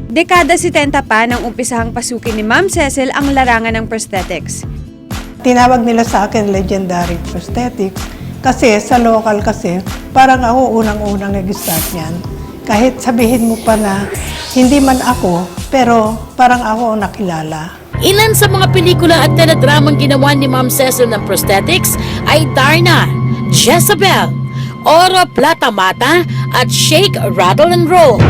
Dekada 70 pa nang umpisahang pasukin ni Ma'am Cecil ang larangan ng prosthetics. Tinawag nila sa akin legendary prosthetics kasi sa local kasi parang ako unang-unang nag-start yan. Kahit sabihin mo pa na hindi man ako, pero parang ako ang nakilala. Ilan sa mga pelikula at teledramang ginawa ni Ma'am Cecil ng prosthetics ay Darna, Jezebel, Oro Plata Mata at Shake, Rattle and Roll.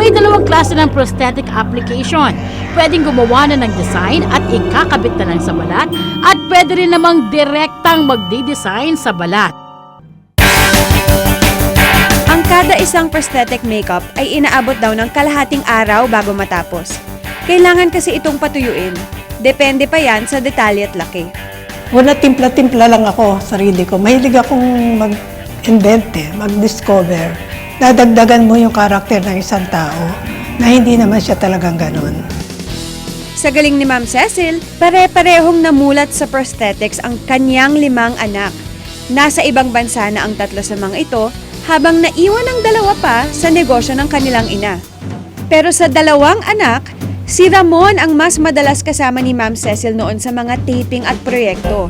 May dalawang klase ng prosthetic application. Pwedeng gumawa na ng design at ikakabit na lang sa balat at pwede rin namang direktang magdi-design sa balat. Ang kada isang prosthetic makeup ay inaabot daw ng kalahating araw bago matapos. Kailangan kasi itong patuyuin. Depende pa yan sa detalye at laki. Una, timpla-timpla lang ako, sarili ko. Mahilig akong mag-invent, mag-discover. Nadagdagan mo yung karakter ng isang tao na hindi naman siya talagang ganon. Sa galing ni Ma'am Cecil, pare-parehong namulat sa prosthetics ang kanyang 5 anak. Nasa ibang bansa na ang 3 sa mga ito, habang naiwan ang 2 pa sa negosyo ng kanilang ina. Pero sa 2 anak, si Ramon ang mas madalas kasama ni Ma'am Cecil noon sa mga taping at proyekto.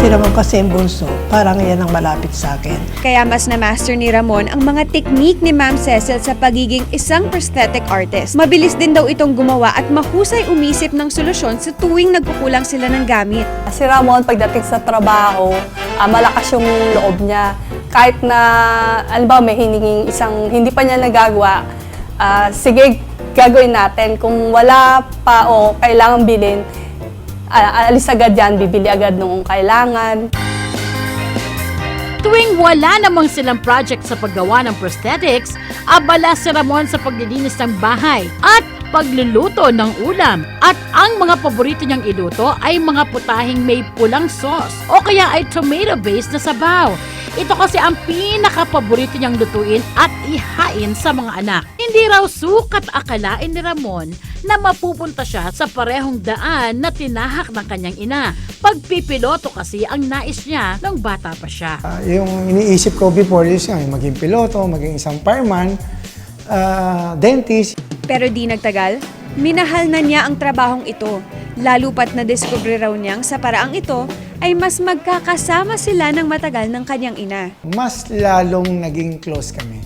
Si Ramon kasi ang bunso, parang yan ang malapit sa akin. Kaya mas na-master ni Ramon ang mga teknik ni Ma'am Cecil sa pagiging isang prosthetic artist. Mabilis din daw itong gumawa at mahusay umisip ng solusyon sa tuwing nagkukulang sila ng gamit. Si Ramon, pagdating sa trabaho, malakas yung loob niya. Kahit na, alam may hiningin isang hindi pa niya nagagawa, sige, gagawin natin. Kung wala pa o kailangan bilhin, alis agad yan, bibili agad nung kailangan. Tuwing wala namang silang project sa paggawa ng prosthetics, abala si Ramon sa paglilinis ng bahay at pagluluto ng ulam. At ang mga paborito niyang iluto ay mga putahing may pulang sauce o kaya ay tomato-based na sabaw. Ito kasi ang pinaka-paborito niyang lutuin at ihain sa mga anak. Hindi raw sukat akalain ni Ramon na mapupunta siya sa parehong daan na tinahak ng kanyang ina. Pagpipiloto kasi ang nais niya nung bata pa siya. Yung iniisip ko before is maging piloto, maging isang fireman, dentist. Pero di nagtagal, minahal na niya ang trabahong ito. Lalo pat na-discover raw niyang sa paraang ito ay mas magkakasama sila ng matagal ng kanyang ina. Mas lalong naging close kami.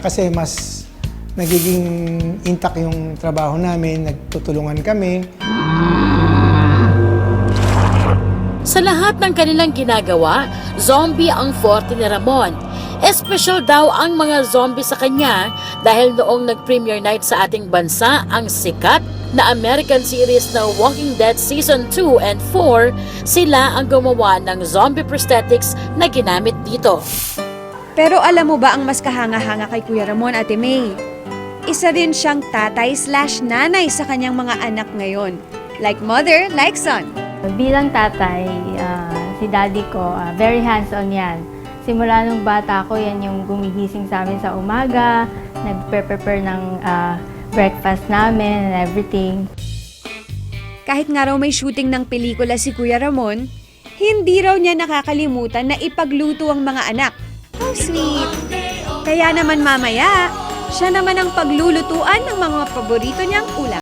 Kasi mas nagiging intact yung trabaho namin, nagtutulungan kami. Sa lahat ng kanilang ginagawa, zombie ang forte ni Ramon. Espesyal daw ang mga zombie sa kanya dahil noong nag-premiere night sa ating bansa ang sikat na American series na Walking Dead Season 2 and 4, sila ang gumawa ng zombie prosthetics na ginamit dito. Pero alam mo ba ang mas kahanga-hanga kay Kuya Ramon, Ate May? Isa rin siyang tatay/nanay sa kanyang mga anak ngayon. Like mother, like son. Bilang tatay, si daddy ko, very hands-on yan. Simula nung bata ko, yan yung gumigising sa amin sa umaga, nag-prepare ng breakfast namin and everything. Kahit nga raw may shooting ng pelikula si Kuya Ramon, hindi raw niya nakakalimutan na ipagluto ang mga anak. How sweet! Kaya naman mamaya, siya naman ang paglulutuan ng mga paborito niyang ulam.